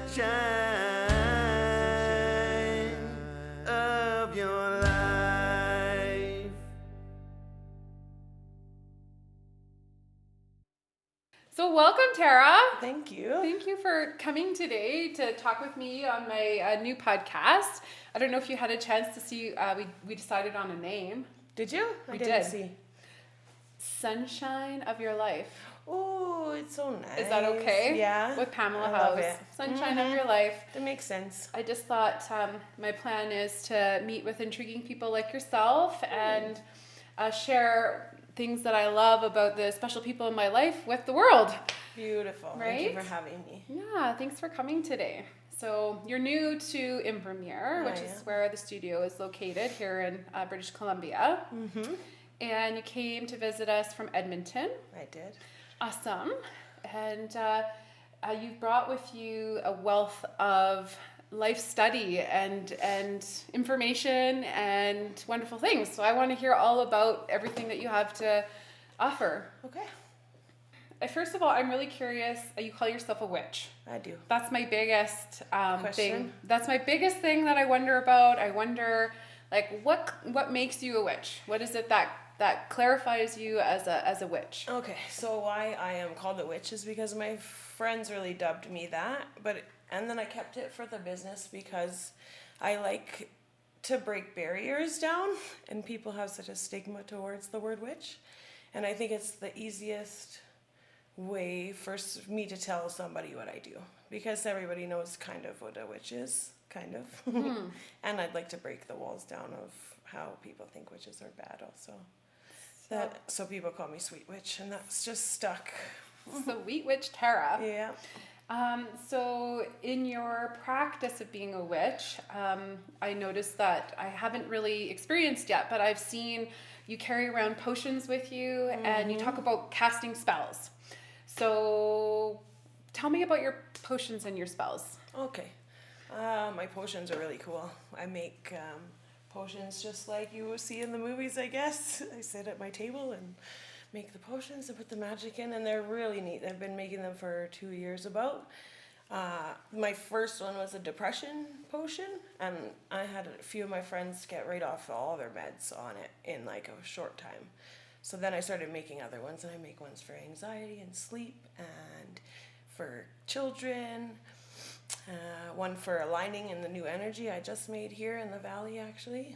sunshine of your life. So welcome, Tera. Thank you. Thank you for coming today to talk with me on my new podcast. I don't know if you had a chance to see, we decided on a name. Did you? We didn't did. see. Sunshine of Your Life. Oh, it's so nice. Is that okay? Yeah. With Pamela I love Howse. it. Sunshine of Your Life. That makes sense. I just thought my plan is to meet with intriguing people like yourself and share things that I love about the special people in my life with the world. Beautiful. Right? Thank you for having me. Yeah, thanks for coming today. So you're new to Invermere, which is where the studio is located here in British Columbia. Mm-hmm. And you came to visit us from Edmonton. I did. Awesome. And you've brought with you a wealth of life study and information and wonderful things. So I want to hear all about everything that you have to offer. Okay. First of all, I'm really curious. You call yourself a witch. I do. That's my biggest Question? thing. That's my biggest thing that I wonder about. I wonder, like, what makes you a witch? What is it that clarifies you as a witch? Okay, so why I am called a witch is because my friends really dubbed me that, and then I kept it for the business because I like to break barriers down, and people have such a stigma towards the word witch, and I think it's the easiest way for me to tell somebody what I do, because everybody knows kind of what a witch is, kind of. And I'd like to break the walls down of how people think witches are bad also. So people call me Sweet Witch, and that's just stuck. Sweet Witch Tera. Yeah. So in your practice of being a witch, I noticed that I haven't really experienced yet, but I've seen you carry around potions with you, and you talk about casting spells. So tell me about your potions and your spells. Okay. My potions are really cool. I make potions just like you will see in the movies, I guess. I sit at my table and make the potions and put the magic in, and they're really neat. I've been making them for 2 years about. My first one was a depression potion, and I had a few of my friends get right off all their meds on it in like a short time. So then I started making other ones, and I make ones for anxiety and sleep and for children. One for aligning in the new energy I just made here in the valley, actually.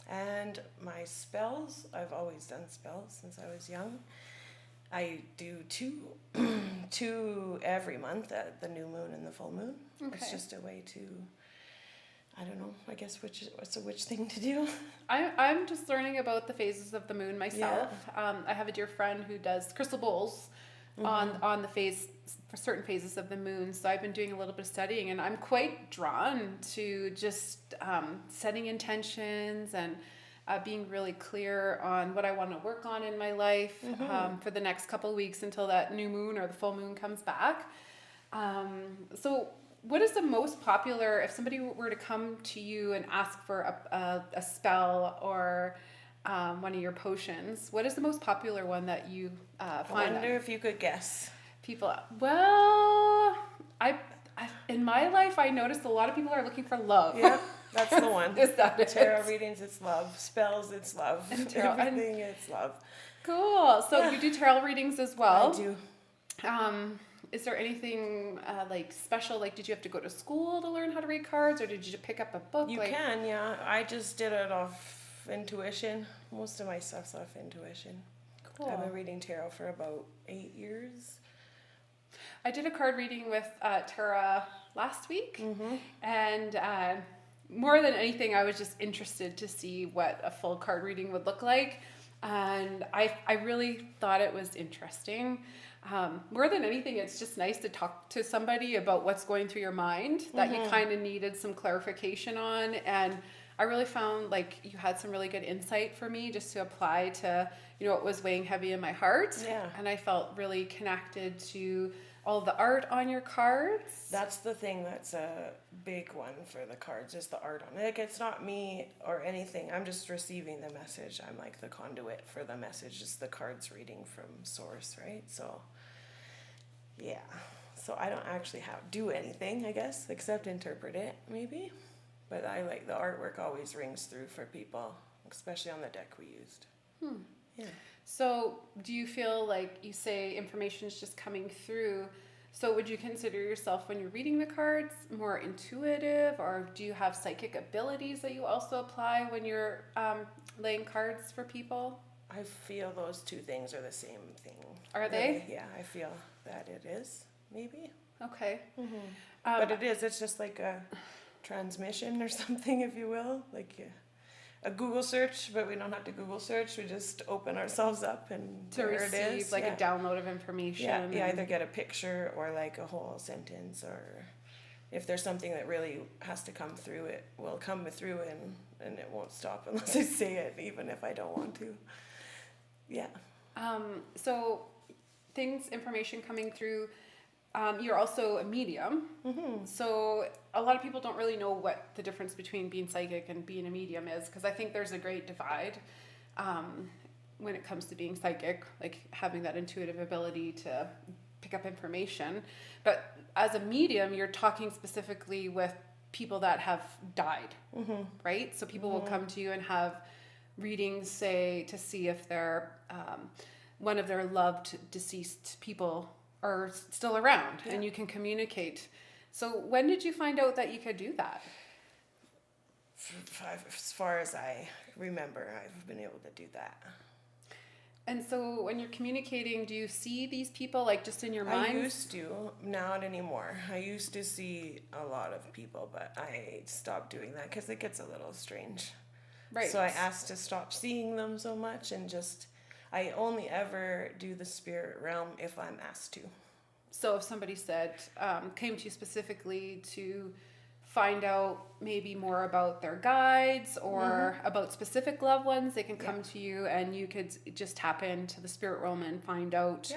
And my spells, I've always done spells since I was young. I do two every month, at the new moon and the full moon. Okay. It's just a way to, I don't know, I guess what's a witch thing to do? I'm just learning about the phases of the moon myself. Yeah. I have a dear friend who does crystal bowls on the phase for certain phases of the moon. So I've been doing a little bit of studying, and I'm quite drawn to just setting intentions and being really clear on what I want to work on in my life for the next couple of weeks until that new moon or the full moon comes back. So what is the most popular, if somebody were to come to you and ask for a spell or one of your potions, what is the most popular one that you find? I wonder if you could guess. People, well, I in my life, I noticed a lot of people are looking for love. Yeah, that's the one. Is that it? Tarot readings, it's love. Spells, it's love. And tarot, everything, it's love. Cool. So you do tarot readings as well? I do. Is there anything like special? Like, did you have to go to school to learn how to read cards, or did you just pick up a book? You can, yeah. I just did it off intuition. Most of my stuff's off intuition. Cool. I've been reading tarot for about 8 years. I did a card reading with Tera last week, and more than anything, I was just interested to see what a full card reading would look like, and I really thought it was interesting. More than anything, it's just nice to talk to somebody about what's going through your mind that you kind of needed some clarification on, and I really found like you had some really good insight for me just to apply to, what was weighing heavy in my heart. Yeah. And I felt really connected to all the art on your cards. That's the thing that's a big one for the cards, is the art on it. Like, it's not me or anything. I'm just receiving the message. I'm like the conduit for the message. It's the cards reading from source, right? So, yeah. So I don't actually do anything, I guess, except interpret it, maybe. But I like the artwork always rings through for people, especially on the deck we used. Yeah. So do you feel like you say information is just coming through? So would you consider yourself, when you're reading the cards, more intuitive, or do you have psychic abilities that you also apply when you're laying cards for people? I feel those two things are the same thing. Are they? Yeah, I feel that it is, maybe. Okay. But it is, it's just like a transmission or something, if you will. Like a Google search, but we don't have to Google search. We just open ourselves up and To there it receive is. like Yeah. a download of information. Yeah, you and- either get a picture or like a whole sentence, or if there's something that really has to come through, it will come through and it won't stop unless I say it, even if I don't want to. Yeah. So information coming through, you're also a medium. So a lot of people don't really know what the difference between being psychic and being a medium is, because I think there's a great divide when it comes to being psychic, like having that intuitive ability to pick up information. But as a medium, you're talking specifically with people that have died, right? So people will come to you and have readings, say, to see if they're one of their loved deceased people are still around, and you can communicate. So when did you find out that you could do that? As far as I remember, I've been able to do that. And so when you're communicating, do you see these people like just in your mind? I used to, not anymore. I used to see a lot of people, but I stopped doing that because it gets a little strange. Right. So I asked to stop seeing them so much, and just, I only ever do the spirit realm if I'm asked to. So if somebody said, came to you specifically to find out maybe more about their guides or about specific loved ones, they can come to you and you could just tap into the spirit realm and find out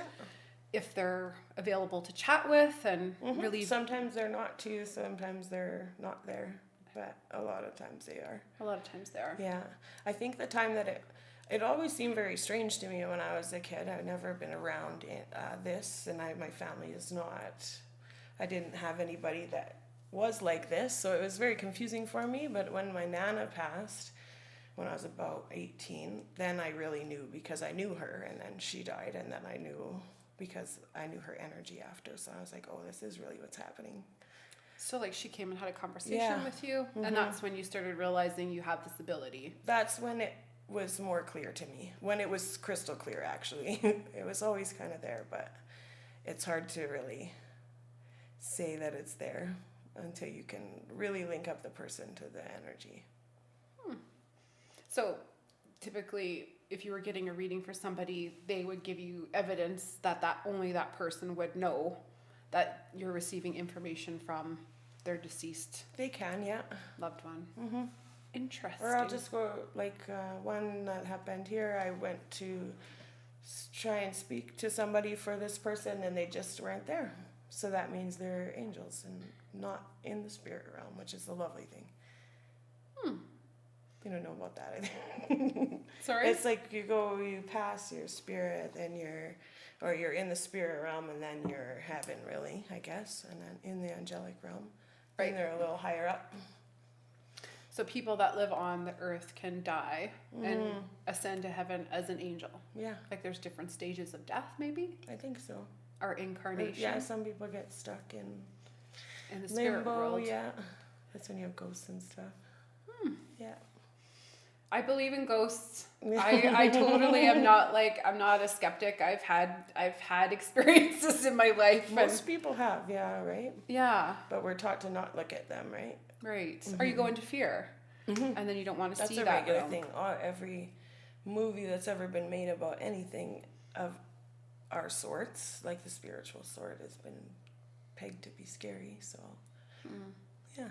if they're available to chat with and really... Sometimes they're not too, sometimes they're not there, but a lot of times they are. A lot of times they are. Yeah. I think the time that it always seemed very strange to me when I was a kid. I've never been around this, and my family is not. I didn't have anybody that was like this, so it was very confusing for me. But when my Nana passed, when I was about 18, then I really knew, because I knew her, and then she died, and then I knew because I knew her energy after. So I was like, oh, this is really what's happening. So like she came and had a conversation with you, and that's when you started realizing you have this ability. That's when it was more clear to me, when it was crystal clear, actually. It was always kind of there, but it's hard to really say that it's there until you can really link up the person to the energy. So typically, if you were getting a reading for somebody, they would give you evidence that only that person would know that you're receiving information from their deceased They can, yeah. loved one. Interesting. Or I'll just go, like one that happened here, I went to try and speak to somebody for this person, and they just weren't there. So that means they're angels and not in the spirit realm, which is the lovely thing. You don't know about that either. Sorry? It's like you pass your spirit, and you're in the spirit realm, and then you're heaven, really, I guess, and then in the angelic realm. Right. And they're a little higher up. So people that live on the earth can die and ascend to heaven as an angel. Yeah, Like there's different stages of death, maybe, I think so. or incarnation. Yeah, some people get stuck in in the spirit limbo. world. Yeah, that's when you have ghosts and stuff. Yeah. I believe in ghosts. I totally am not I'm not a skeptic. I've had experiences in my life. Most people have, yeah, right? Yeah. But we're taught to not look at them, right? Right. Or you go into fear, and then you don't want to That's see a that. regular realm. thing. Every movie that's ever been made about anything of our sorts, like the spiritual sort, has been pegged to be scary. So, yeah.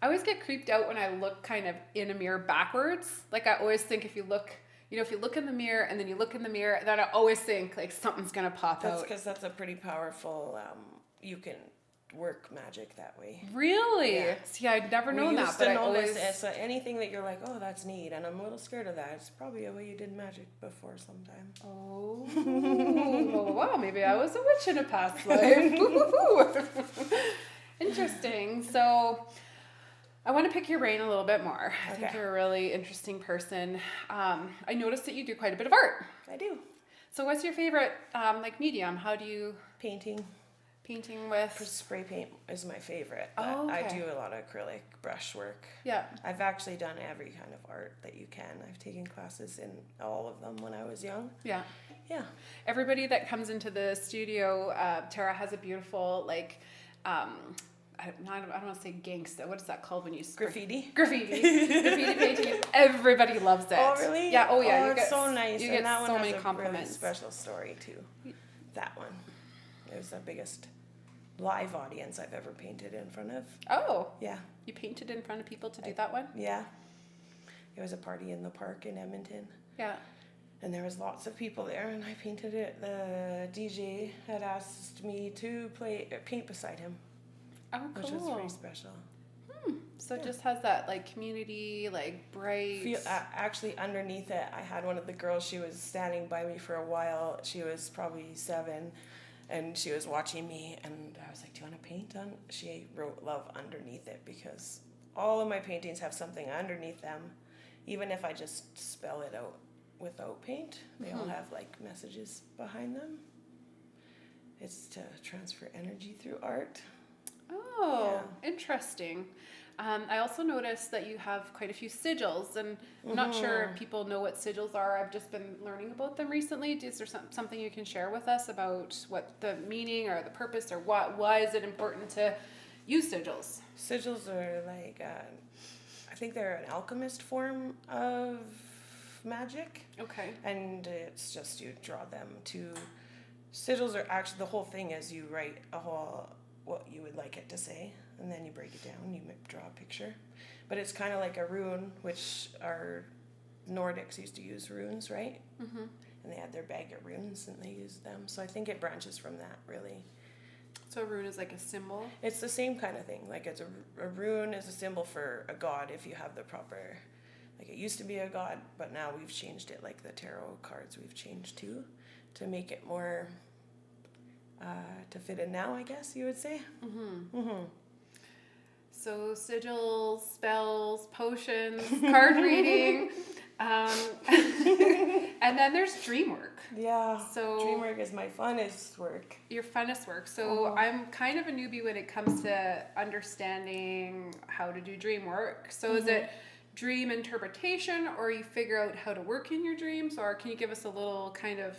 I always get creeped out when I look kind of in a mirror backwards. Like I always think if you look in the mirror and then you look in the mirror, then I always think like something's gonna pop That's out. because that's a pretty powerful. You can work magic that way. Really? Yeah. See, I'd never known We that, used but to I know always... this. It's anything that you're like, oh, that's neat, and I'm a little scared of that. It's probably a way you did magic before sometime. Oh, wow, maybe I was a witch in a past life. Interesting. So I want to pick your brain a little bit more. I think Okay. you're a really interesting person. I noticed that you do quite a bit of art. I do. So what's your favorite like medium? How do you Painting. painting with? Spray paint is my favorite. But Oh, I okay. do a lot of acrylic brush work. Yeah. I've actually done every kind of art that you can. I've taken classes in all of them when I was young. Yeah. Yeah. Everybody that comes into the studio, Tara has a beautiful like I don't want to say gangsta. What is that called when you Graffiti. Graffiti painting. Everybody loves it. Oh, really? Yeah. Oh, yeah. Oh, you it's get so nice. You And get that so one many has a compliments. really special story, too. That one. It was the biggest live audience I've ever painted in front of. Oh, Yeah. you painted in front of people to do that one? Yeah. It was a party in the park in Edmonton. Yeah. And there was lots of people there, and I painted it. The DJ had asked me to paint beside him, Oh, which was cool. very special. So it just has that like community, like bright. Actually, underneath it, I had one of the girls. She was standing by me for a while. She was probably 7, and she was watching me. And I was like, "Do you want to paint on?" She wrote "love" underneath it because all of my paintings have something underneath them, even if I just spell it out without paint. They all have like messages behind them. It's to transfer energy through art. Oh, interesting. I also noticed that you have quite a few sigils, and I'm not sure if people know what sigils are. I've just been learning about them recently. Is there something you can share with us about what the meaning or the purpose or why is it important to use sigils? Sigils are like, I think they're an alchemist form of magic. Okay. And it's just you draw them to. Sigils are actually, the whole thing is you write what you would like it to say, and then you break it down, you draw a picture. But it's kind of like a rune, which our Nordics used to use runes, right? Mm-hmm. And they had their bag of runes and they used them. So I think it branches from that, really. So a rune is like a symbol? It's the same kind of thing. Like it's a rune is a symbol for a god if you have the proper, like it used to be a god, but now we've changed it, like the tarot cards we've changed to make it more to fit in now, I guess you would say. Mm-hmm. Mm-hmm. So sigils, spells, potions, card reading, and then there's dream work. Yeah. So dream work is my funnest work. Your funnest work. So I'm kind of a newbie when it comes to understanding how to do dream work. So is it dream interpretation, or you figure out how to work in your dreams, or can you give us a little kind of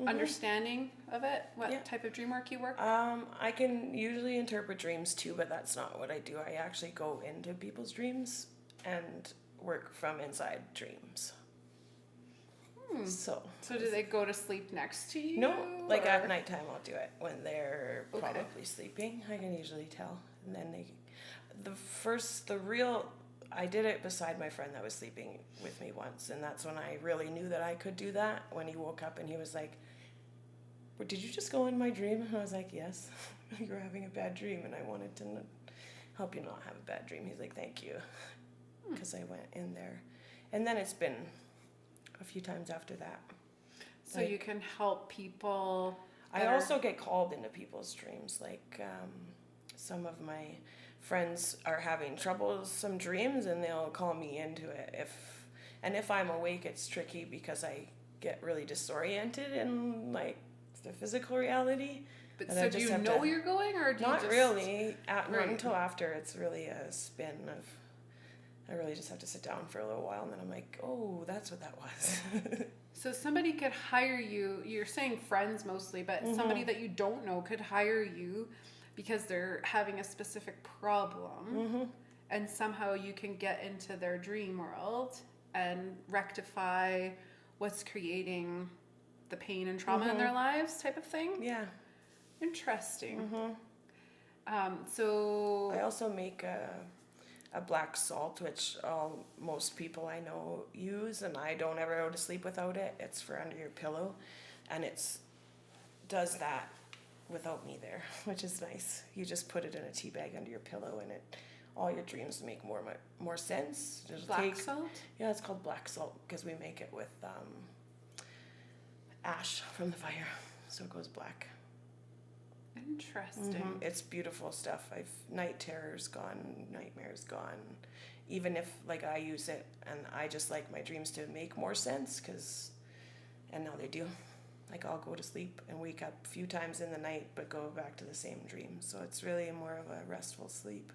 understanding of it? What type of dream work you work? I can usually interpret dreams too, but that's not what I do. I actually go into people's dreams and work from inside dreams. So do they go to sleep next to you? no, like or? at nighttime I'll do it when they're probably sleeping. I can usually tell. And then I did it beside my friend that was sleeping with me once, and that's when I really knew that I could do that. When he woke up and he was like, "Well, did you just go in my dream?" And I was like, "Yes, you were having a bad dream and I wanted to help you not have a bad dream." He's like, "Thank you," because I went in there. And then it's been a few times after that. So you can help people. I also get called into people's dreams. Like some of my friends are having some dreams, and they'll call me into it. If I'm awake, it's tricky because I get really disoriented in like the physical reality. But so do you know you're going, or do you not just... really? Not until after. It's really a spin of. I really just have to sit down for a little while, and then I'm like, oh, that's what that was. So somebody could hire you. You're saying friends mostly, but somebody that you don't know could hire you because they're having a specific problem, and somehow you can get into their dream world and rectify what's creating the pain and trauma in their lives, type of thing. Yeah. Interesting. So I also make a black salt, which most people I know use, and I don't ever go to sleep without it. It's for under your pillow, and does that without me there, which is nice. You just put it in a tea bag under your pillow, and all your dreams make more sense. Black salt? Yeah, it's called black salt because we make it with ash from the fire, so it goes black. Interesting. It's beautiful stuff. Night terror's gone, nightmares gone. Even if like I use it, and I just like my dreams to make more sense, and now they do. Like I'll go to sleep and wake up a few times in the night, but go back to the same dream. So it's really more of a restful sleep.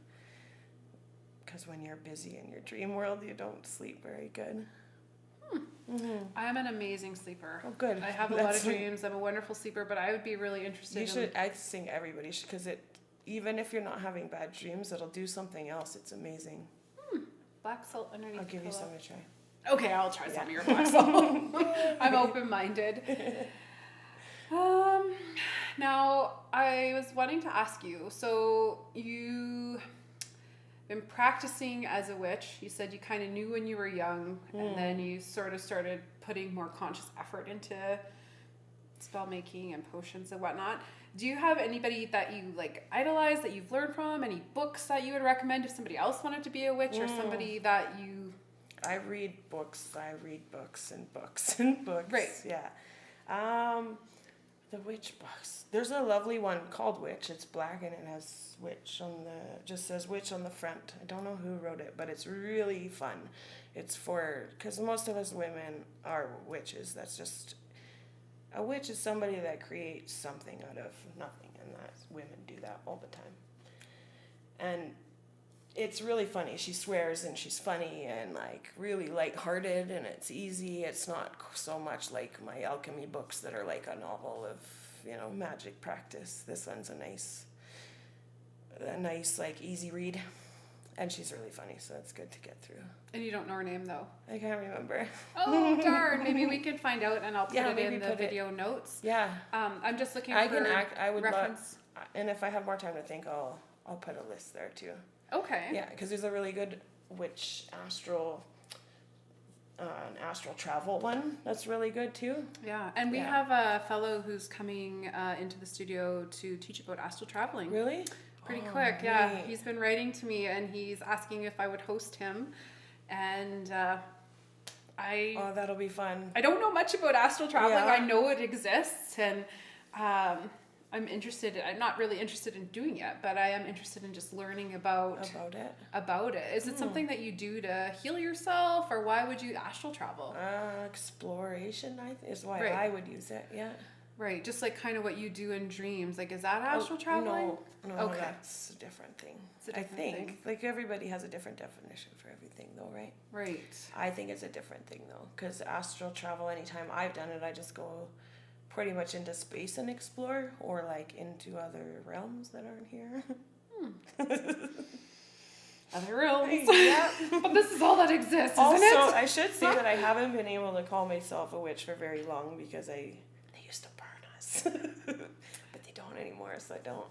Because when you're busy in your dream world, you don't sleep very good. I'm an amazing sleeper. Oh, good. I have a lot of dreams. I'm a wonderful sleeper, but I would be really interested I think everybody should, because even if you're not having bad dreams, it'll do something else. It's amazing. Black salt underneath. I'll give the you pillow. some to try. Okay, I'll try some of your black salt. I'm open-minded. Now, I was wanting to ask you, so you been practicing as a witch. You said you kind of knew when you were young, and then you sort of started putting more conscious effort into spell making and potions and whatnot. Do you have anybody that you like idolize, that you've learned from? Any books that you would recommend if somebody else wanted to be a witch, or somebody that you... I read books. I read books and books and books. Right. Yeah. The witch books. There's a lovely one called Witch. It's black and it has witch just says witch on the front. I don't know who wrote it, but it's really fun. It's because most of us women are witches. That's just, a witch is somebody that creates something out of nothing, and women do that all the time. And it's really funny. She swears and she's funny and like really lighthearted, and it's easy. It's not so much like my alchemy books that are like a novel of, magic practice. This one's a nice like easy read, and she's really funny, so it's good to get through. And you don't know her name though? I can't remember. Oh darn! Maybe we can find out, and I'll put it in the video notes. Yeah. I'm just looking I would reference. And if I have more time to think, I'll put a list there too. Okay. Yeah, because there's a really good witch astral travel one that's really good too. Yeah, and we have a fellow who's coming into the studio to teach about astral traveling. Really? Pretty quick, yeah. Neat. He's been writing to me, and he's asking if I would host him, and that'll be fun. I don't know much about astral traveling. Yeah. I know it exists, and I'm interested. I'm not really interested in doing it, but I am interested in just learning about it. Is it something that you do to heal yourself, or why would you astral travel? Exploration, I think, is why Right. I would use it. Yeah. Right, just like kind of what you do in dreams. Like, is that astral traveling? No, Okay. that's a different thing. It's a different thing. Like everybody has a different definition for everything, though, right? Right. I think it's a different thing though, because astral travel. Anytime I've done it, I just go pretty much into space and explore, or like into other realms that aren't here. Other realms. Yeah. But this is all that exists, Also, isn't it? I should say that I haven't been able to call myself a witch for very long because they used to burn us, but they don't anymore, so I don't.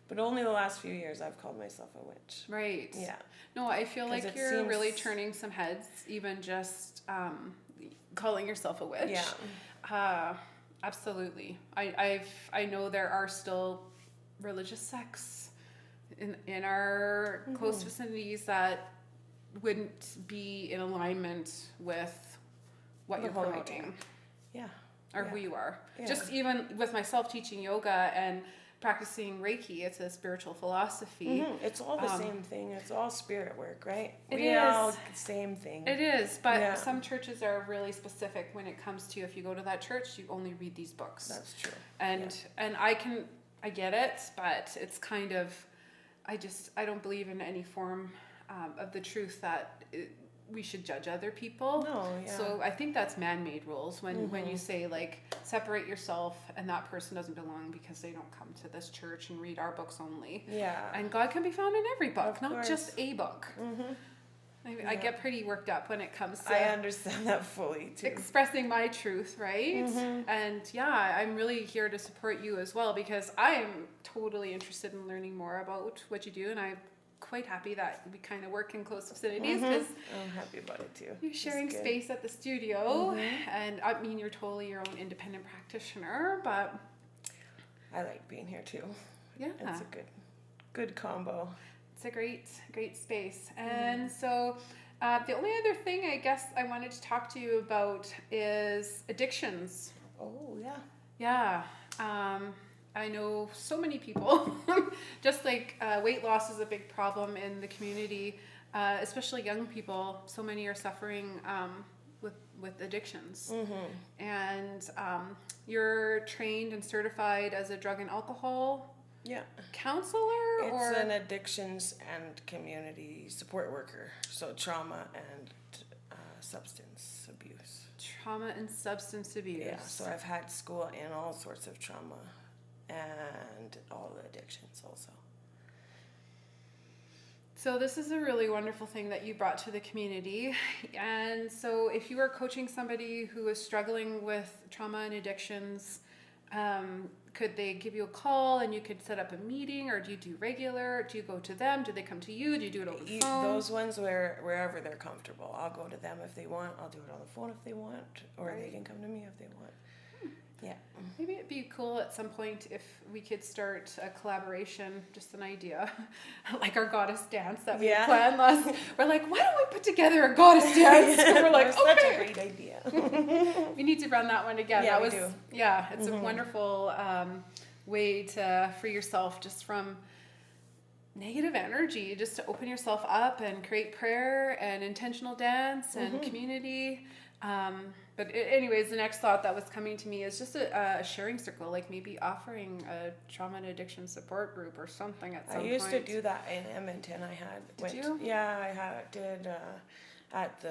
But only the last few years I've called myself a witch. Right. Yeah. No, I feel like it you're seems- really turning some heads, even just calling yourself a witch. Yeah. Absolutely. I know there are still religious sects in our close vicinities that wouldn't be in alignment with what The you're whole promoting. Yeah. Or Yeah. who you are. Yeah. Just even with myself teaching yoga and practicing Reiki, it's a spiritual philosophy. It's all the same thing. It's all spirit work, right? It We is. all same thing. It is, but Yeah. some churches are really specific when it comes to, if you go to that church, you only read these books. That's true. And I get it, but it's kind of, I don't believe in any form of the truth that we should judge other people. No, yeah. So I think that's man-made rules when you say like separate yourself and that person doesn't belong because they don't come to this church and read our books only. Yeah. And God can be found in every book, Of not course. just a book. I get pretty worked up when it comes to I understand that fully too. expressing my truth, right? And yeah, I'm really here to support you as well because I'm totally interested in learning more about what you do, and I'm quite happy that we kind of work in close vicinities because I'm happy about it too. you're sharing It's good. space at the studio, and I mean you're totally your own independent practitioner, but I like being here too. Yeah. It's a good combo. It's a great space. And so the only other thing I guess I wanted to talk to you about is addictions. Oh, yeah. Yeah. I know so many people, just like weight loss is a big problem in the community, especially young people. So many are suffering with addictions. And you're trained and certified as a drug and alcohol counselor? It's an addictions and community support worker. So trauma and substance abuse. Trauma and substance abuse. Yeah, so I've had school in all sorts of trauma and all the addictions also. So this is a really wonderful thing that you brought to the community. And so if you are coaching somebody who is struggling with trauma and addictions, could they give you a call and you could set up a meeting, or do you do regular? Do you go to them? Do they come to you? Do you do it over the phone? Those ones wherever they're comfortable. I'll go to them if they want. I'll do it on the phone if they want, or they can come to me if they want. Yeah. Maybe it'd be cool at some point if we could start a collaboration, just an idea, like our goddess dance that we had planned last. We're like, why don't we put together a goddess dance? And we're like, such a great idea. We need to run that one again. Yeah, that we do. Yeah, it's a wonderful way to free yourself just from negative energy, just to open yourself up and create prayer and intentional dance and community. But anyways, the next thought that was coming to me is just a sharing circle, like maybe offering a trauma and addiction support group or something at some point. I used to do that in Edmonton. Did you? Yeah, I did at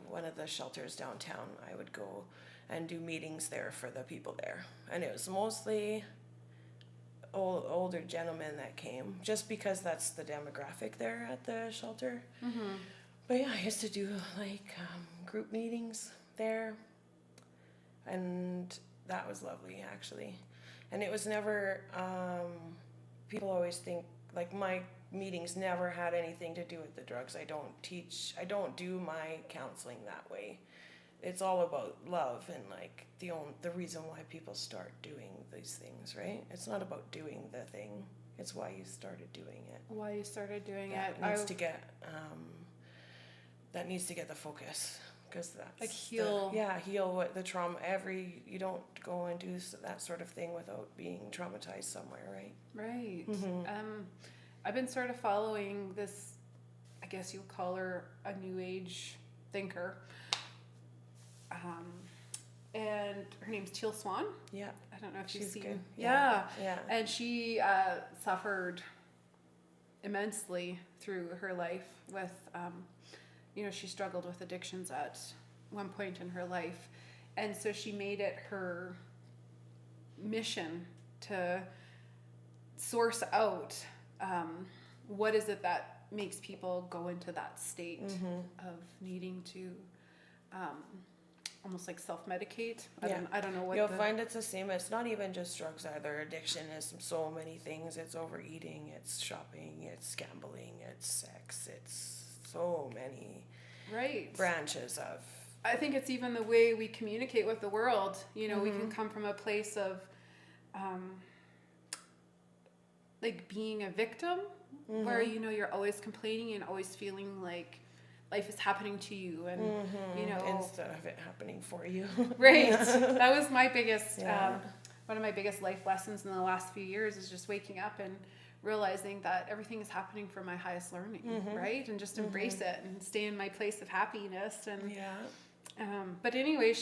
one of the shelters downtown. I would go and do meetings there for the people there, and it was mostly older gentlemen that came, just because that's the demographic there at the shelter. But yeah, I used to do like group meetings there, and that was lovely actually. And it was never people always think like my meetings never had anything to do with the drugs. I don't do my counseling that way. It's all about love and like the reason why people start doing these things, right? It's not about doing the thing, it's why you started doing it. Why you started doing it. That needs to get the focus, because that's like heal what the trauma. You don't go and do that sort of thing without being traumatized somewhere, right? Right. I've been sort of following this, I guess you would call her a new age thinker, and her name's Teal Swan. Yeah, I don't know if you've seen. Good. Yeah, yeah. And she suffered immensely through her life with. She struggled with addictions at one point in her life. And so she made it her mission to source out what is it that makes people go into that state of needing to almost like self-medicate. I don't know what you'll find. It's the same. It's not even just drugs either. Addiction is so many things. It's overeating, it's shopping, it's gambling, it's sex, it's so many branches of. I think it's even the way we communicate with the world. We can come from a place of like being a victim, where you're always complaining and always feeling like life is happening to you, and instead of it happening for you. Right. That was my biggest one of my biggest life lessons in the last few years, is just waking up and realizing that everything is happening for my highest learning, right? And just embrace it and stay in my place of happiness. And but anyway,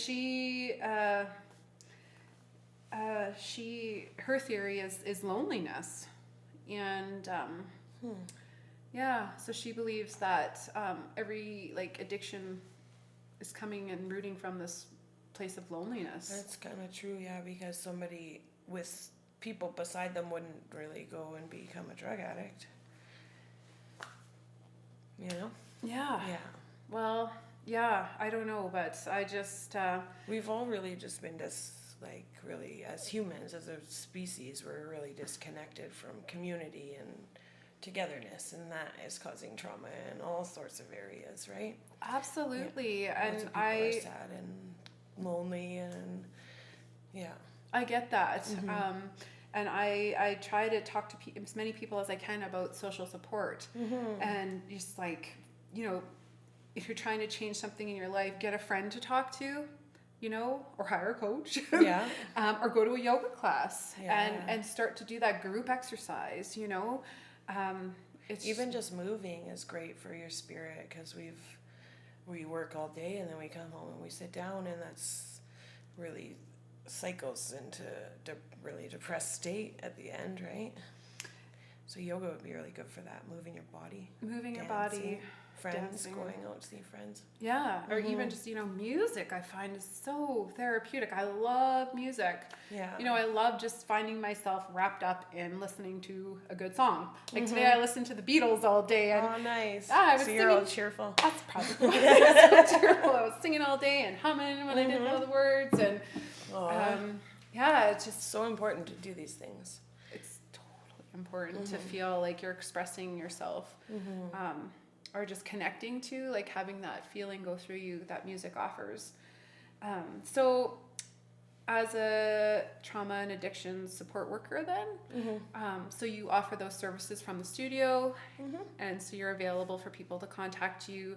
her theory is loneliness, and so she believes that every addiction is coming and rooting from this place of loneliness. That's kind of true, because somebody with people beside them wouldn't really go and become a drug addict. Yeah. Well, I don't know, but I just we've all really just been really, as humans, as a species, we're really disconnected from community and togetherness, and that is causing trauma in all sorts of areas, right? Absolutely. And Lots of people are sad and lonely, and I get that. And I try to talk to as many people as I can about social support. And just like, you know, if you're trying to change something in your life, get a friend to talk to, you know, or hire a coach. Yeah. Or go to a yoga class Yeah. and start to do that group exercise, you know. It's Even just moving is great for your spirit, because we work all day and then we come home and we sit down, and that's really cycles into really depressed state at the end, right? So yoga would be really good for that, moving your body, moving your dancing, body, friends, dancing. going out to see friends. Yeah, or even just, you know, music I find is so therapeutic. I love music. Yeah. You know, I love just finding myself wrapped up in listening to a good song. Like today I listened to the Beatles all day, and Oh, nice. I was So you're all singing- cheerful. that's probably why I was so cheerful. I was singing all day and humming when I didn't know the words, and yeah, it's just So important to do these things. it's totally important to feel like you're expressing yourself, or just connecting to, like having that feeling go through you that music offers. So as a trauma and addiction support worker then, so you offer those services from the studio, and so you're available for people to contact you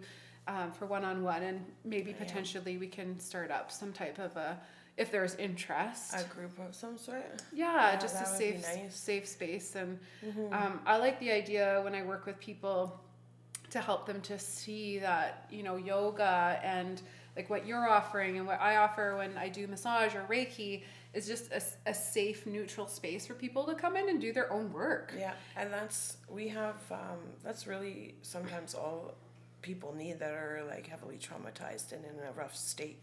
for one-on-one, and maybe potentially we can start up some type of if there's interest. A group of some sort. Yeah, just that a would be safe nice. safe space. And I like the idea when I work with people to help them to see that, you know, yoga and like what you're offering and what I offer when I do massage or Reiki is just a safe, neutral space for people to come in and do their own work. Yeah, and that's really sometimes all people need that are like heavily traumatized and in a rough state,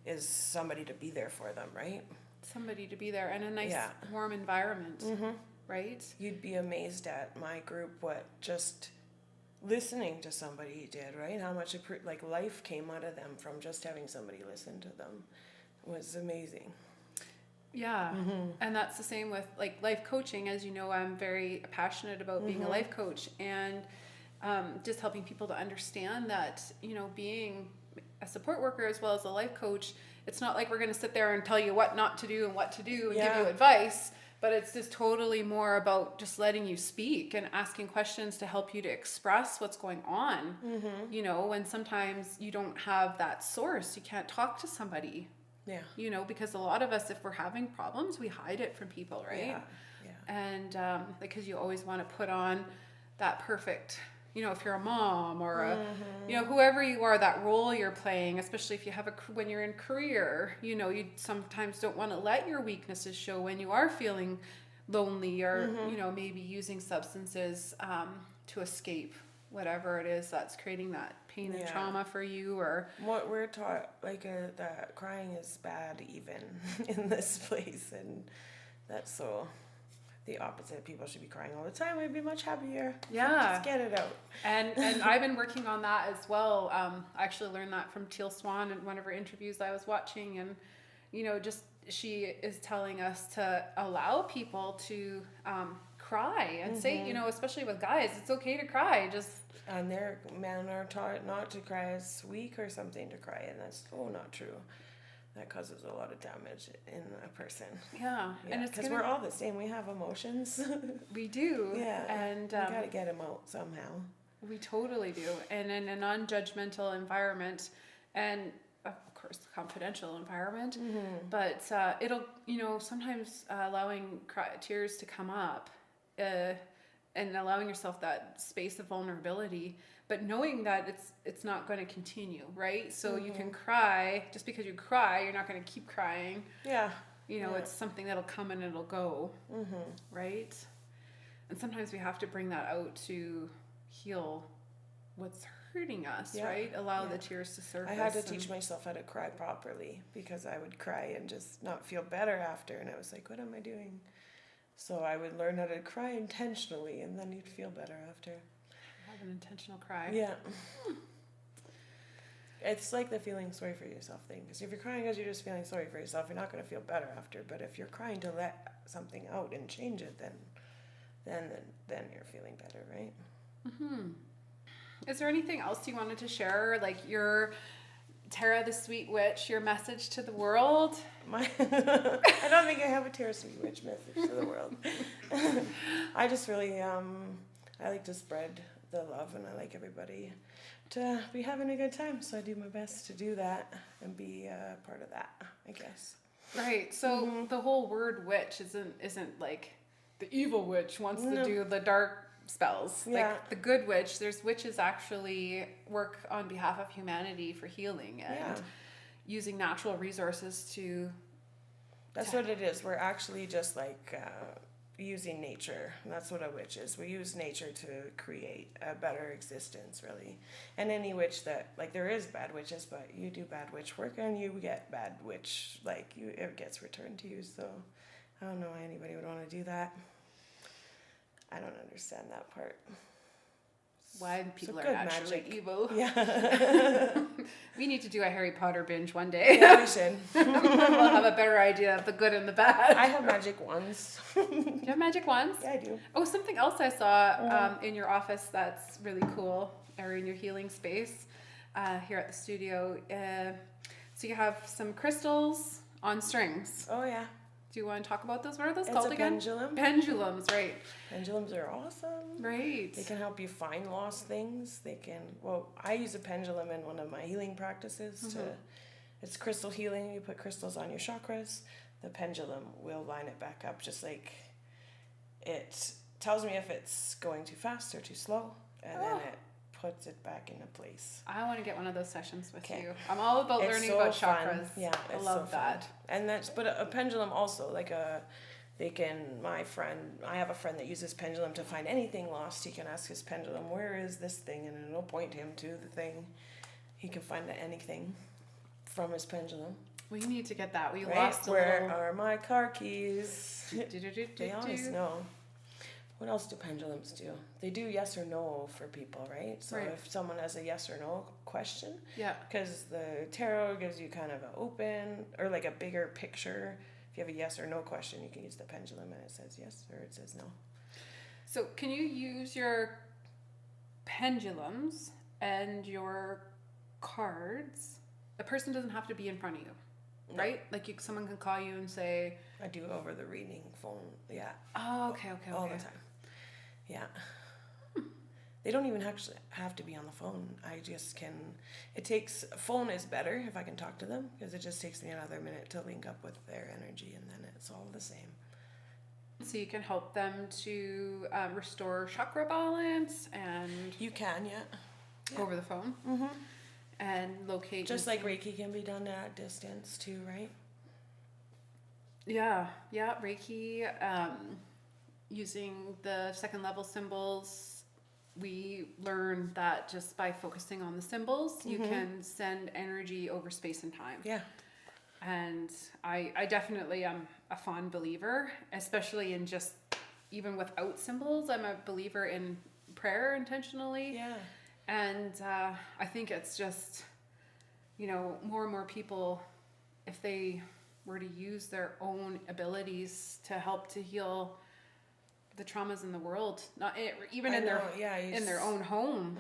is somebody to be there for them, right? Somebody to be there and a nice Yeah. warm environment, right? You'd be amazed at my group what just listening to somebody did, right? How much like life came out of them from just having somebody listen to them. It was amazing. Yeah. And that's the same with like life coaching. As you know, I'm very passionate about being a life coach, and just helping people to understand that, you know, being a support worker as well as a life coach, it's not like we're going to sit there and tell you what not to do and what to do and give you advice, but it's just totally more about just letting you speak and asking questions to help you to express what's going on. You know, and sometimes you don't have that source, you can't talk to somebody. Yeah. You know, because a lot of us, if we're having problems, we hide it from people, right? Yeah. And because you always want to put on that perfect, you know, if you're a mom or you know, whoever you are, that role you're playing, especially if you have when you're in career, you know, you sometimes don't want to let your weaknesses show when you are feeling lonely or, you know, maybe using substances to escape whatever it is that's creating that pain and trauma for you. Or what we're taught, like that crying is bad even in this place, and that's so the opposite. People should be crying all the time. We'd be much happier. Yeah. Just get it out. And I've been working on that as well. I actually learned that from Teal Swan in one of her interviews I was watching, and you know, just she is telling us to allow people to cry and say, you know, especially with guys, it's okay to cry. Just And men are taught not to cry. It's weak or something to cry, and that's not true. That causes a lot of damage in a person. yeah, and it's because we're all the same. We have emotions. we do. Yeah, and we gotta get them out somehow. we totally do. And in a non-judgmental environment, and of course confidential environment, but it'll, you know, sometimes allowing tears to come up and allowing yourself that space of vulnerability, but knowing that it's not going to continue, right? So you can cry. Just because you cry, you're not going to keep crying. Yeah. You know, it's something that'll come and it'll go, right? And sometimes we have to bring that out to heal what's hurting us, right? Allow the tears to surface. I had to teach myself how to cry properly, because I would cry and just not feel better after, and I was like, what am I doing? So I would learn how to cry intentionally, and then you'd feel better after. Have an intentional cry. Yeah. It's like the feeling sorry for yourself thing, because if you're crying because you're just feeling sorry for yourself, you're not going to feel better after. But if you're crying to let something out and change it, then you're feeling better, right? Is there anything else you wanted to share, like your Tera the Sweet Witch, your message to the world? I don't think I have a Tera Sweet Witch message to the world. I just really, I like to spread the love, and I like everybody to be having a good time. So I do my best to do that and be part of that, I guess. Right. So the whole word witch isn't like the evil witch wants to do the dark spells. Yeah. Like the good witch, there's witches actually work on behalf of humanity for healing and using natural resources to... That's what it is. We're actually just like using nature. And that's what a witch is. We use nature to create a better existence, really. And any witch that, like, there is bad witches, but you do bad witch work and you get bad witch, like, it gets returned to you. So I don't know why anybody would want to do that. I don't understand that part. Why people are good actually magic. evil. Yeah. We need to do a Harry Potter binge one day. Yeah, we should. We'll have a better idea of the good and the bad. I have magic wands. Do you have magic wands? Yeah, I do. Oh, something else I saw in your office that's really cool, or in your healing space here at the studio. So you have some crystals on strings. Oh, yeah. Do you want to talk about those? What are those It's called a again? pendulum. Pendulums, right. Pendulums are awesome. Right. They can help you find lost things. They can, well, I use a pendulum in one of my healing practices it's crystal healing. You put crystals on your chakras. The pendulum will line it back up, just like it tells me if it's going too fast or too slow, and then it puts it back into place. I want to get one of those sessions with Okay. you. I'm all about It's learning so about fun. chakras. Yeah, I it's love so that. fun. And that's, but a pendulum also, like I have a friend that uses pendulum to find anything lost. He can ask his pendulum, where is this thing? And it'll point him to the thing. He can find anything from his pendulum. We need to get that. We Right? lost a Where little... are my car keys? Do-do-do-do-do. They always know. What else do pendulums do? They do yes or no for people, right? So Right. if someone has a yes or no question, Yeah. because the tarot gives you kind of an open or like a bigger picture. If you have a yes or no question, you can use the pendulum and it says yes or it says no. So can you use your pendulums and your cards? The person doesn't have to be in front of you, right? Like someone can call you and say... I do over the reading phone, yeah. Oh, okay. All the time. Yeah. They don't even actually have to be on the phone. I just can, phone is better if I can talk to them, because it just takes me another minute to link up with their energy, and then it's all the same. So you can help them to restore chakra balance and... You can, yeah. Over the phone. Mm-hmm. And locate... Just like Reiki can be done at distance too, right? Yeah, Reiki, using the second level symbols, we learned that just by focusing on the symbols, you can send energy over space and time. Yeah. And I definitely am a fond believer, especially in just, even without symbols, I'm a believer in prayer intentionally. Yeah. And I think it's just, more and more people, if they were to use their own abilities to help to heal the traumas in the world, not even in their own home,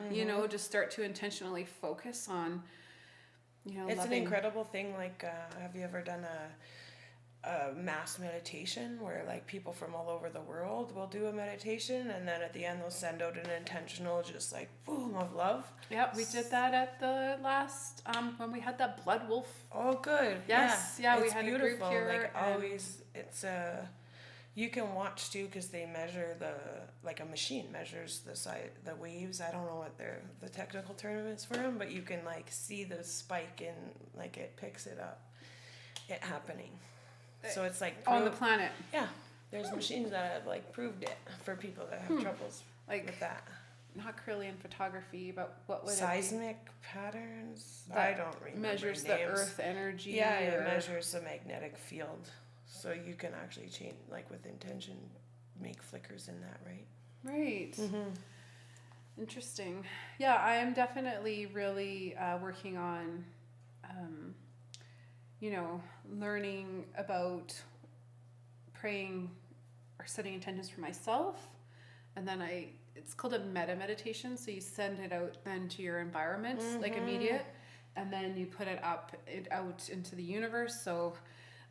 just start to intentionally focus on, it's loving. an incredible thing. Like, have you ever done a mass meditation where like people from all over the world will do a meditation, and then at the end they'll send out an intentional just like boom of love? Yeah, we did that at the last when we had that blood wolf. Oh, good. Yes, yeah, we it's had beautiful. a group here. Like always, it's you can watch too, because they measure a machine measures the waves. I don't know what the technical term is for them, but you can like see the spike in, like it picks it up, it happening. So it's like on the planet. Yeah, there's machines that have like proved it for people that have troubles with that. Not Kirlian photography, but what would seismic patterns? That I don't remember measures names. the earth energy. Yeah, it measures the magnetic field, so you can actually change, like with intention, make flickers in that, right? Right. Interesting. Yeah, I am definitely really working on, learning about praying or setting intentions for myself, and then it's called a meta meditation. So you send it out then to your environment, like immediate, and then you put it out into the universe. So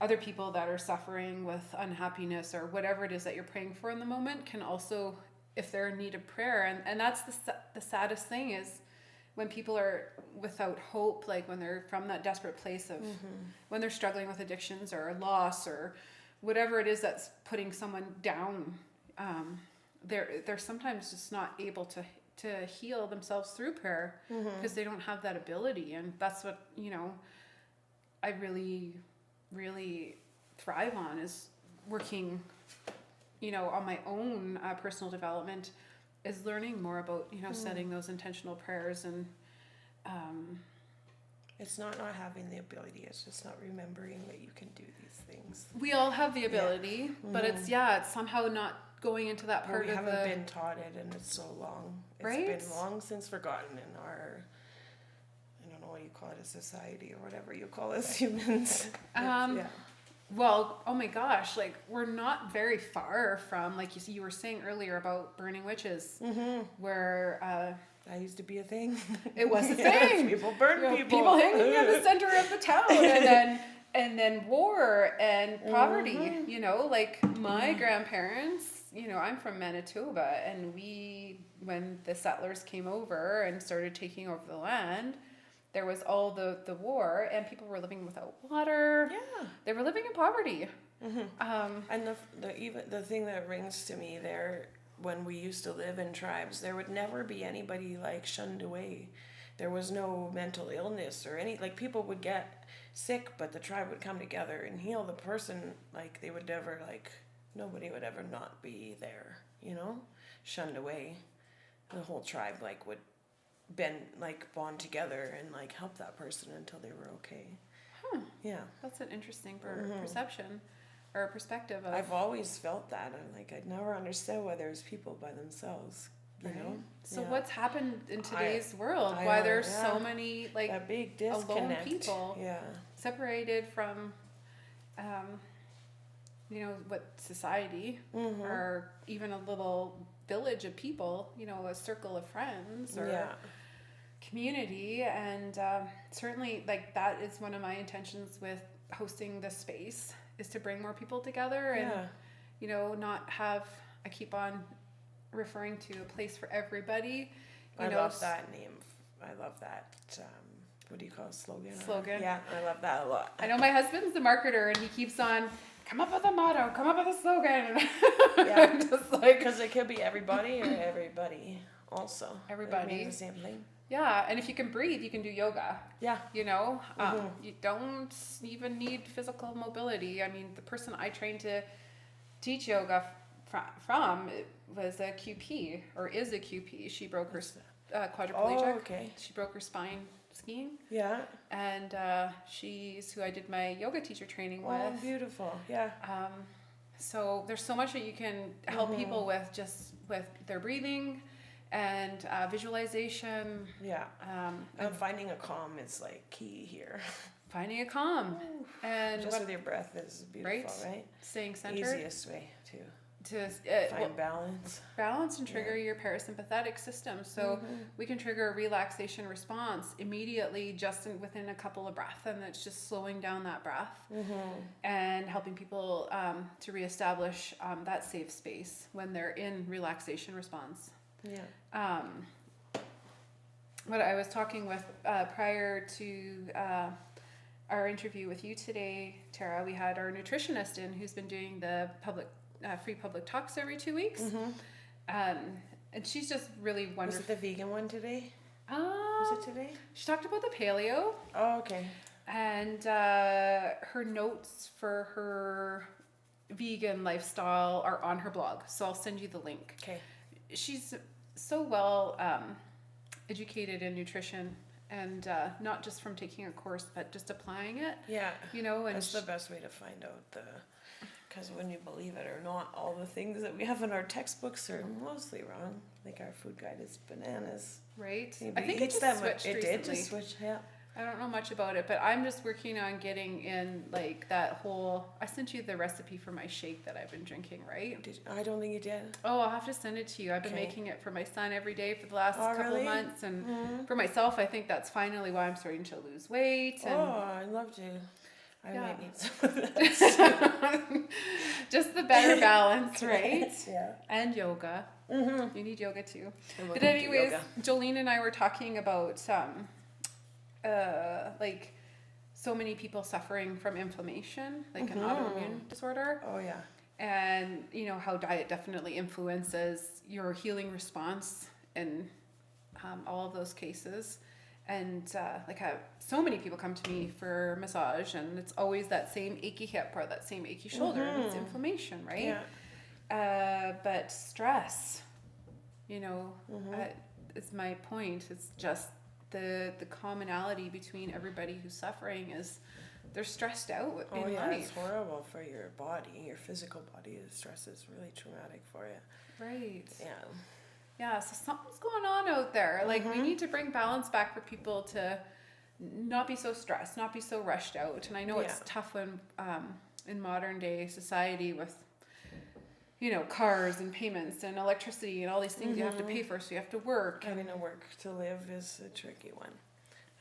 other people that are suffering with unhappiness or whatever it is that you're praying for in the moment can also, if they're in need of prayer. And that's the saddest thing is when people are without hope, like when they're from that desperate place of when they're struggling with addictions or loss or whatever it is that's putting someone down, they're sometimes just not able to heal themselves through prayer because they don't have that ability. And that's what, I really, really thrive on is working, on my own personal development, is learning more about, setting those intentional prayers. And it's not having the ability, it's just not remembering that you can do these things. We all have the ability, but it's somehow not going into that part we of haven't been taught it, and it's so long. Right? It's been long since forgotten in our, I don't know what you call it, a society or whatever you call us humans. Well, oh my gosh, like we're not very far from, like you were saying earlier about burning witches, where that used to be a thing. It was a thing. People burn people. People hanging in the center of the town, and then war and poverty. Like my grandparents. I'm from Manitoba, and when the settlers came over and started taking over the land, there was all the war, and people were living without water. Yeah, they were living in poverty. And the thing that rings to me there, when we used to live in tribes, there would never be anybody like shunned away. There was no mental illness or people would get sick, but the tribe would come together and heal the person. Like they would never nobody would ever not be there, shunned away. The whole tribe would bond together and help that person until they were okay. Yeah. That's an interesting perception or perspective of. I've always felt that. I'd never understood why there's people by themselves, you know? So what's happened in today's world? Why there's so many a big disconnect. Alone people separated from what society or even a little village of people, a circle of friends or community. And certainly that is one of my intentions with hosting this space, is to bring more people together and, not have, I keep on referring to a place for everybody. I love that name. I love that. What do you call it? Slogan? Yeah, I love that a lot. I know my husband's the marketer, and he keeps on, come up with a motto, come up with a slogan. Yeah, just because it could be everybody or everybody also. Everybody. It means the same thing. Yeah, and if you can breathe, you can do yoga. Yeah. You don't even need physical mobility. I mean, the person I trained to teach yoga from was a QP, or is a QP. She broke her quadriplegic. Oh, okay. She broke her spine skiing. Yeah. And she's who I did my yoga teacher training with. Oh, beautiful. Yeah. So there's so much that you can help people with, just with their breathing and visualization. Yeah. And finding a calm is key here. Finding a calm. And just with your breath is beautiful, right? Staying centered. Easiest way to find balance and trigger your parasympathetic system. So we can trigger a relaxation response immediately just within a couple of breaths, and it's just slowing down that breath and helping people to reestablish that safe space when they're in relaxation response. Yeah. What I was talking with prior to our interview with you today, Tera, we had our nutritionist in who's been doing the free public talks every 2 weeks. And she's just really wonderful. Was it the vegan one today? Was it today? She talked about the paleo. Oh, okay. And her notes for her vegan lifestyle are on her blog. So I'll send you the link. Okay. She's so well educated in nutrition, and not just from taking a course, but just applying it. Yeah. And that's the best way to find out because when you believe it or not, all the things that we have in our textbooks are mostly wrong. Our food guide is bananas. Right. I think it just switched recently. It did just switch, yeah. I don't know much about it, but I'm just working on getting in that whole. I sent you the recipe for my shake that I've been drinking, right? I don't think you did. Oh, I'll have to send it to you. I've been making it for my son every day for the last couple really? of months, and for myself, I think that's finally why I'm starting to lose weight. And I love to. I Yeah. might need some of that. Just the better balance, right? Yeah. And yoga. Mm-hmm. You need yoga too. I'm But looking to anyways, yoga. Jolene and I were talking about like so many people suffering from inflammation, like an autoimmune disorder, Oh yeah. and you know how diet definitely influences your healing response in all of those cases. And so many people come to me for massage, and it's always that same achy hip or that same achy shoulder, and it's inflammation, right? Yeah. But stress, you know, is my point. It's just the commonality between everybody who's suffering is they're stressed out Oh in yeah, life. it's horrible for your body, your physical body. The stress is really traumatic for you. Right. Yeah. Yeah, so something's going on out there. Like we need to bring balance back for people to not be so stressed, not be so rushed out. And I know it's tough when in modern day society with you know cars and payments and electricity and all these things you have to pay for, so you have to work. Having to work to live is a tricky one.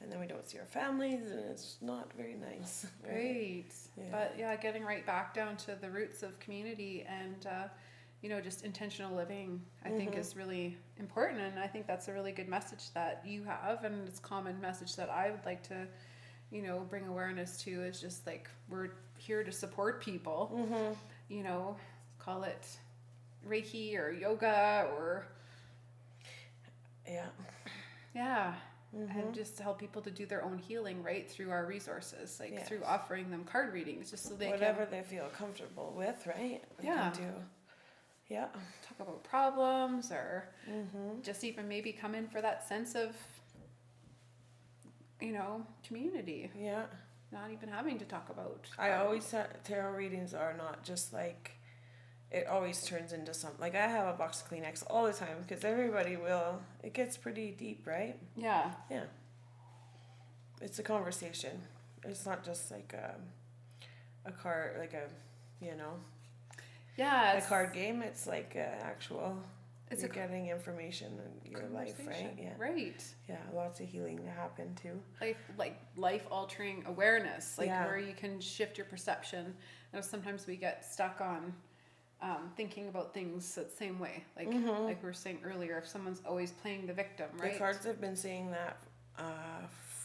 And then we don't see our families, and it's not very nice. Right. Yeah. But yeah, getting right back down to the roots of community and you know, just intentional living, I think is really important. And I think that's a really good message that you have. And it's a common message that I would like to, you know, bring awareness to is just like, we're here to support people, you know, call it Reiki or yoga or. Yeah. And just to help people to do their own healing, right, through our resources, like Yes. through offering them card readings, just so they Whatever can they feel comfortable with, right? They Yeah. can do. Yeah. talk about problems or just even maybe come in for that sense of, you know, community, Yeah. not even having to talk about. I always said tarot readings are not just like, it always turns into something. Like I have a box of Kleenex all the time because everybody will, it gets pretty deep, right? Yeah. Yeah. It's a conversation. It's not just like a card, like a, you know, Yeah. a card game. It's like actual, It's you're a getting information in your life, right? conversation. Yeah. Right. Yeah, lots of healing to happen too. Life altering awareness, like Yeah. where you can shift your perception. I know sometimes we get stuck on thinking about things the same way. Like like we were saying earlier, if someone's always playing the victim, right? The cards have been saying that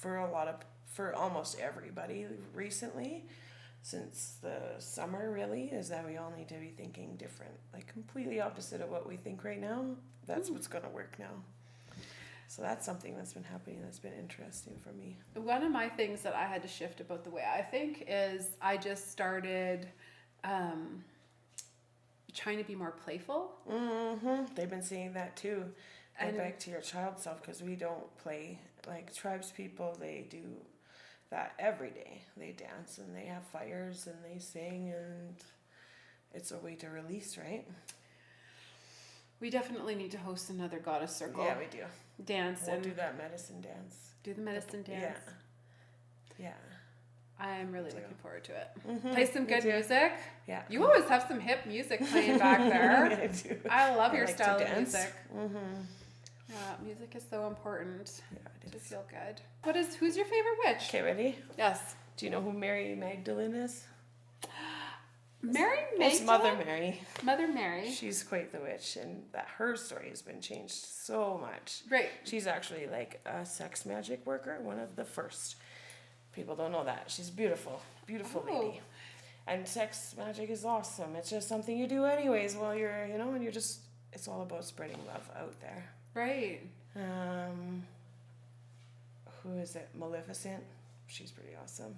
for almost everybody recently, since the summer really, is that we all need to be thinking different, like completely opposite of what we think right now. That's what's going to work now. So that's something that's been happening that's been interesting for me. One of my things that I had to shift about the way I think is I just started trying to be more playful. They've been saying that too. Get And- back to your child self, because we don't play like tribes people. They do that every day. They dance and they have fires and they sing, and it's a way to release, right? We definitely need to host another goddess circle. Yeah, we do. Dance We'll and do that medicine dance. do the medicine dance. Yeah. I'm really Do. looking forward to it. Mm-hmm. Play some good music. Yeah. You always have some hip music playing back there. I do. I love I your like to style of dance. music. Mm-hmm. Yeah, music is so important Yeah, it to is. feel good. Who's your favorite witch? Okay, ready? Yes. Do you know who Mary Magdalene is? Mary It's Magdalene? Mother Mary. Mother Mary. She's quite the witch, and that her story has been changed so much. Right. She's actually like a sex magic worker, one of the first. People don't know that. She's beautiful, beautiful Oh. lady. And sex magic is awesome. It's just something you do anyways while you're, and you're just, it's all about spreading love out there. Right. Who is it? Maleficent. She's pretty awesome.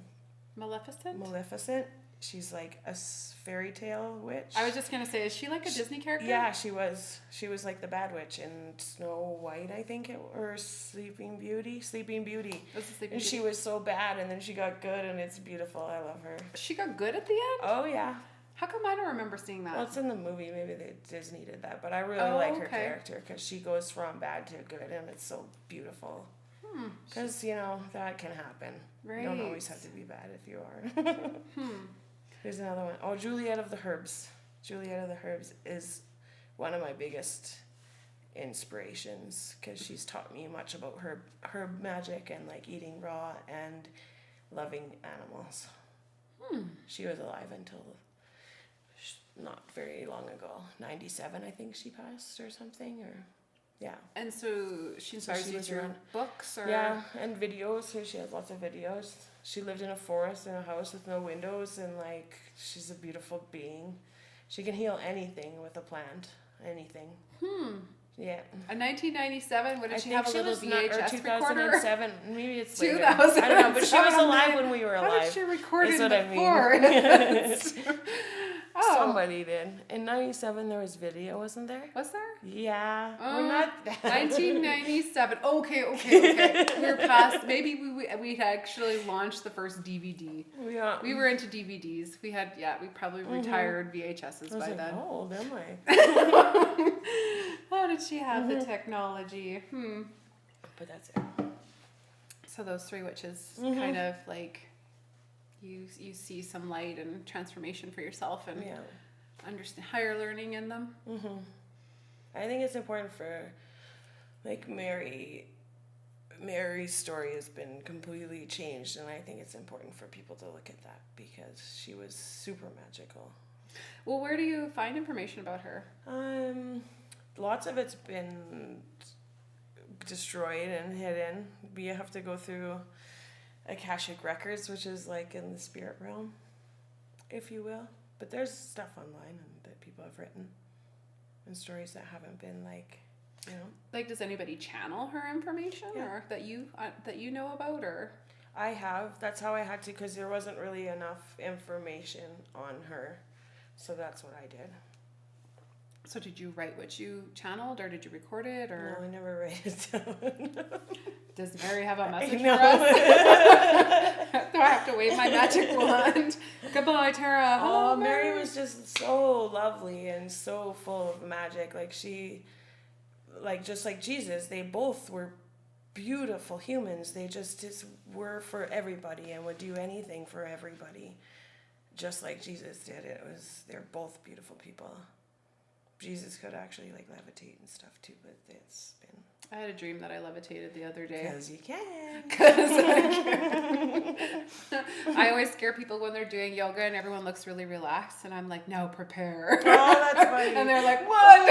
Maleficent? Maleficent. She's like a fairy tale witch. I was just going to say, is she like a Disney character? Yeah, she was. She was like the bad witch in Snow White, I think, or Sleeping Beauty. Sleeping Beauty. It was a Sleeping And she Beauty. was so bad, and then she got good, and it's beautiful. I love her. She got good at the end? Oh yeah. How come I don't remember seeing that? Well, it's in the movie. Maybe Disney did that, but I really Oh, like her okay. character because she goes from bad to good, and it's so beautiful. Because that can happen. You don't always Right. have to be bad if you are. Here's another one. Oh, Juliet of the Herbs. Juliet of the Herbs is one of my biggest inspirations because she's taught me much about herb magic and like eating raw and loving animals. She was alive until not very long ago. 97, I think she passed or something, or yeah. And so she inspires you was through around. books or Yeah, and videos. So she has lots of videos. She lived in a forest in a house with no windows, and like she's a beautiful being. She can heal anything with a plant, anything. Yeah. In 1997, what did I she think have, a she little was not, or VHS recorder? 2007. Maybe it's later. 2007. I don't know, but she was alive when we were alive. How did she record is it what I before? mean. Oh. Somebody did. In 97 there was video, wasn't there? Was there? Yeah. We're not that. 1997. Okay. We were past. Maybe we had actually launched the first DVD. Yeah. We were into DVDs. We probably retired VHSs I was by like, then. how old am I? How did she have the technology? But that's it. So those three witches kind of like you see some light and transformation for yourself and understand higher learning in them. I think it's important for like Mary's story has been completely changed, and I think it's important for people to look at that because she was super magical. Well, where do you find information about her? Lots of it's been destroyed and hidden. We have to go through Akashic records, which is like in the spirit realm, if you will. But there's stuff online that people have written and stories that haven't been like, you know. Like, does anybody channel her information or that you know about, or? I have. That's how I had to, because there wasn't really enough information on her, so that's what I did. So did you write what you channeled, or did you record it, or? No, I never write it down. Does Mary have a message for us? Do I have to wave my magic wand? Goodbye, Tera. Oh, Mary was just so lovely and so full of magic. Like she, like just like Jesus, they both were beautiful humans. They just were for everybody and would do anything for everybody, just like Jesus did. They're both beautiful people. Jesus could actually like levitate and stuff too, but it's been. I had a dream that I levitated the other day. Because you can. I always scare people when they're doing yoga and everyone looks really relaxed, and I'm like, no, prepare. Oh, that's funny. And they're like, what?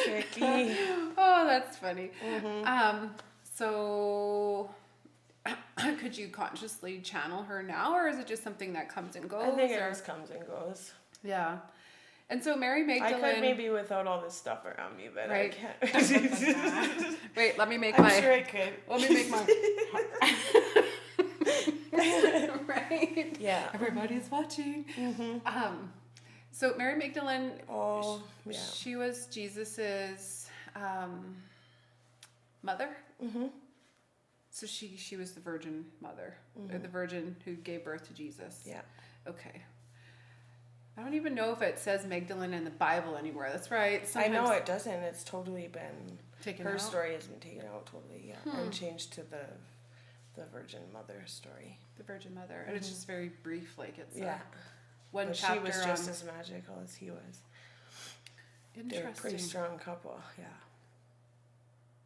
Tricky. Oh, that's funny. So could you consciously channel her now, or is it just something that comes and goes? I think it just comes and goes. Yeah. And so Mary Magdalene. I could maybe without all this stuff around me, but right. I can't. Wait, let me make I'm sure I could. Let me make my. Right. Yeah. Everybody's watching. So Mary Magdalene. Oh, yeah. She was Jesus's mother. So she was the Virgin Mother, or the Virgin who gave birth to Jesus. Yeah. Okay. I don't even know if it says Magdalene in the Bible anywhere. That's right. I know it doesn't. It's totally been taken her out. Story has been taken out totally, and changed to the Virgin Mother story. The Virgin Mother, and it's just very brief. Like it's one but chapter. She was just on... as magical as he was. Interesting. They're a pretty strong couple. Yeah.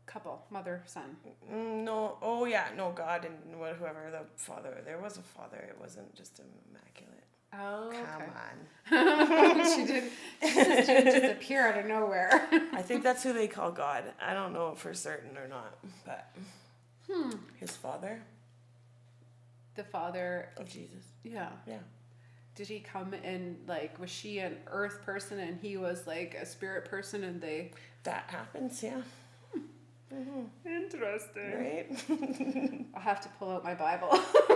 Couple, mother, son. No. Oh yeah. No, God and whoever the father. There was a father. It wasn't just immaculate. Oh, okay. Come on. She didn't just appear out of nowhere. I think that's who they call God. I don't know for certain or not, but his father. The father of Jesus. Yeah. Yeah. Did he come in, like, was she an earth person and he was like a spirit person, and they? That happens, yeah. Interesting. Right? I'll have to pull out my Bible.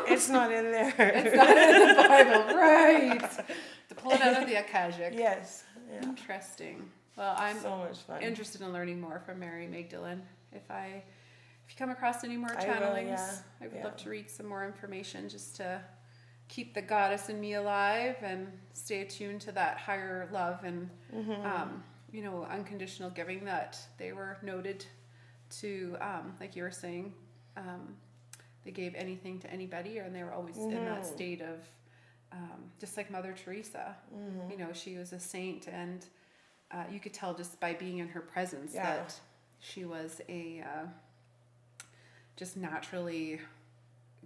It's not in there. It's not in the Bible, right? To pull it out of the Akashic. Yes. Yeah. Interesting. Well, I'm so much fun. interested in learning more from Mary Magdalene. If you come across any more I channelings, will, I would love to read some more information just to keep the goddess in me alive and stay attuned to that higher love and unconditional giving that they were noted to, like you were saying, they gave anything to anybody, and they were always in that state of, just like Mother Teresa. You know, she was a saint, and you could tell just by being in her presence that she was a just naturally,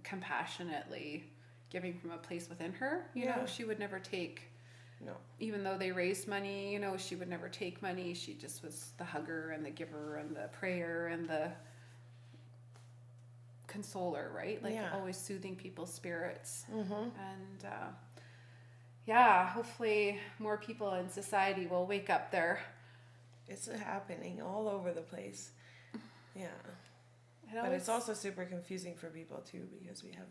compassionately giving from a place within her. You Yeah. know, she would never take, No. even though they raised money, you know, she would never take money. She just was the hugger and the giver and the prayer and the consoler, right? Like Yeah. always soothing people's spirits. Mm-hmm. And yeah, hopefully more people in society will wake up there. It's happening all over the place. Yeah. It But it's always- also super confusing for people too, because we have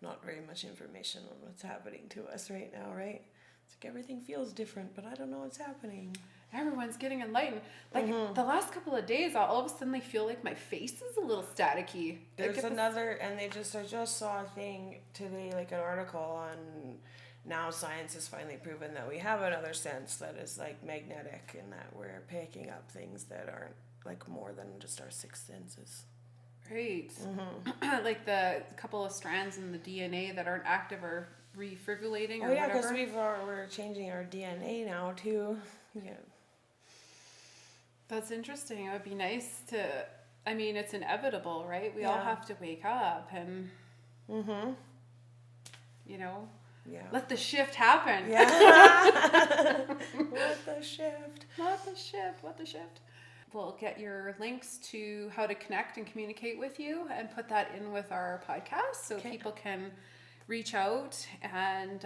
not very much information on what's happening to us right now, right? It's like everything feels different, but I don't know what's happening. everyone's getting enlightened. Like Mhm. the last couple of days, I all of a sudden feel like my face is a little staticky. There's like another, and I just saw a thing today, like an article on now science has finally proven that we have another sense that is like magnetic, and that we're picking up things that aren't like more than just our sixth senses. Right. Mm-hmm. Like the couple of strands in the DNA that aren't active or refibrillating or Oh yeah, because whatever. we're changing our DNA now too. Yeah. That's interesting. It would be nice to, I mean, it's inevitable, right? We all Yeah. have to wake up and, Mm-hmm. you know, Yeah. let the shift happen. Yeah. What the shift. Let the shift. Let the shift. We'll get your links to how to connect and communicate with you and put that in with our podcast so Okay. people can reach out and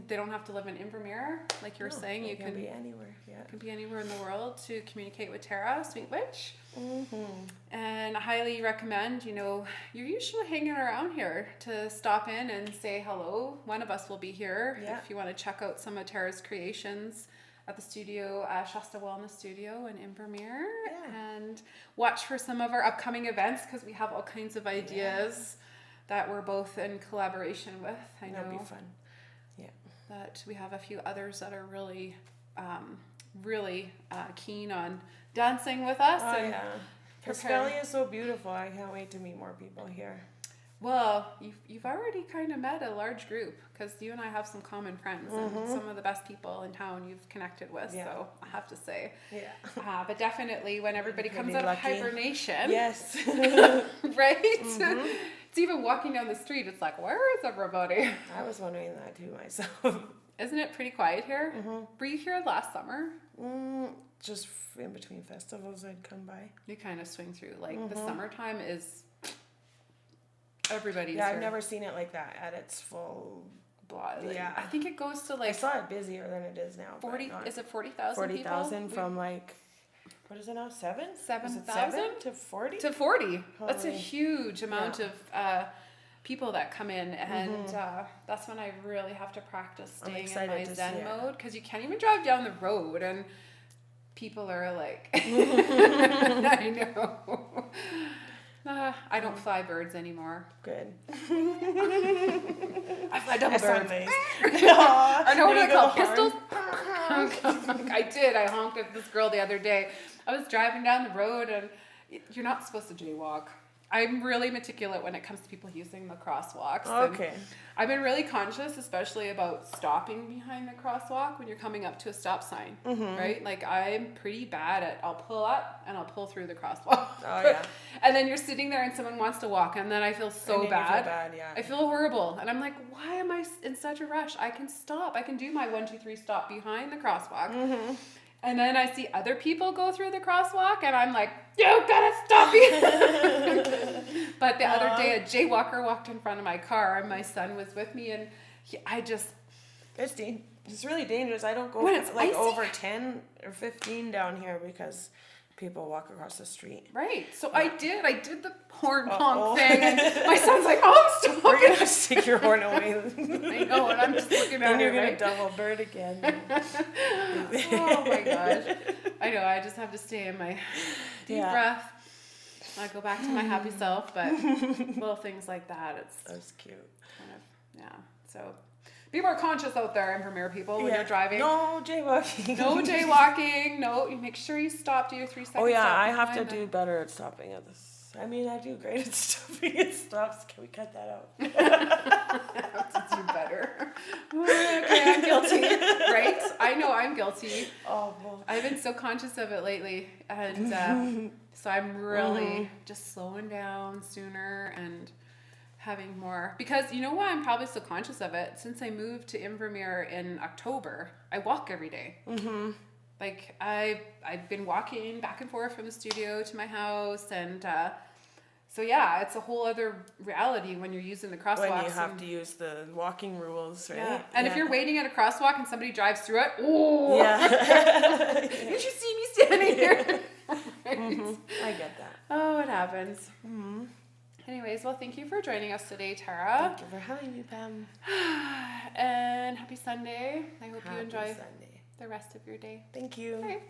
they don't have to live in Invermere. Like you're No, saying, it you can be anywhere. Yeah. can be anywhere in the world to communicate with Tera, Sweet Witch. Mm-hmm. And I highly recommend, you know, you're usually hanging around here to stop in and say hello. One of us will be here Yeah. if you want to check out some of Tera's creations at the studio, Shasta Wellness Studio in Invermere. Yeah. And watch for some of our upcoming events because we have all kinds of ideas that we're both in collaboration with. I That'd know be fun. that we have a few others that are really, really keen on dancing with us. Oh and yeah. This prepare- valley is so beautiful. I can't wait to meet more people here. Well, you've already kind of met a large group because you and I have some common friends and some of the best people in town you've connected with. Yeah. So I have to say, Yeah. but definitely when everybody comes Pretty out lucky. of hibernation, Yes. right? It's even walking down the street. It's like, where is everybody? I was wondering that too myself. Isn't it pretty quiet here? Were you here last summer? Just in between festivals, I'd come by. You kind of swing through. Like the summertime is everybody's Yeah, here. I've never seen it like that at its full. Blah, like, Yeah. I think it goes to I like saw it busier than it is now. but 40. not- Is it 40,000? 40,000 from like, what is it now? 7? Is it 7,000 7 to 40? to 40. That's a Holy. huge amount Yeah. of people that come in, and that's when I really have to practice I'm staying in excited my to Zen see it. mode because you can't even drive down the road and people are like, I know. I don't fly birds anymore. Good. I fly double That's birds. nice. I know what There I you call go, pistols. horn. I did. I honked at this girl the other day. I was driving down the road, and you're not supposed to jaywalk. I'm really meticulous when it comes to people using the crosswalks. and Okay. I've been really conscious, especially about stopping behind the crosswalk when you're coming up to a stop sign, right? Like I'm pretty bad at, I'll pull up and I'll pull through the crosswalk. Oh, yeah. And then you're sitting there and someone wants to walk, and then I feel so And then you feel bad. bad, yeah. I feel horrible. And I'm like, why am I in such a rush? I can stop. I can do my 1, 2, 3 stop behind the crosswalk. And then I see other people go through the crosswalk, and I'm like, you gotta stop me. But the other day, a jaywalker walked in front of my car, and my son was with me, and It's really dangerous. I don't go When it's like icy? over 10 or 15 down here because people walk across the street. Right. So I did the horn Uh-oh. honk thing, and my son's like, oh, stop We're it. gonna stick your horn away. I know, and I'm just looking at Then it, you're gonna right? double bird again. Oh my gosh. I know, I just have to stay in my deep Yeah. breath. I go back to my happy self, but little things like that, it's That's cute. kind of, yeah. So be more conscious out there, Invermere people, when you're driving. No jaywalking. No jaywalking. No, you make sure you stop. Do your 3 seconds. Oh yeah, stop I have to behind do better at stopping at this. I mean, I do great at stopping at stops. Can we cut that out? to do better. Okay, I'm guilty. Right? I know I'm guilty. Oh, well. I've been so conscious of it lately, and so I'm really just slowing down sooner and having more, because you know why I'm probably so conscious of it? Since I moved to Invermere in October, I walk every day. Mm-hmm. Like I've been walking back and forth from the studio to my house, and so yeah, it's a whole other reality when you're using the crosswalks. When you have to use the walking rules, right? Yeah. And if you're waiting at a crosswalk and somebody drives through it, oh, yeah. did you see me standing here? Right. Mm-hmm. I get that. Oh, it happens. Mm-hmm. Anyways, well, thank you for joining us today, Tara. Thank you for having me, Pam. And happy Sunday. I hope you enjoy Sunday. the rest of your day. Thank you. Okay.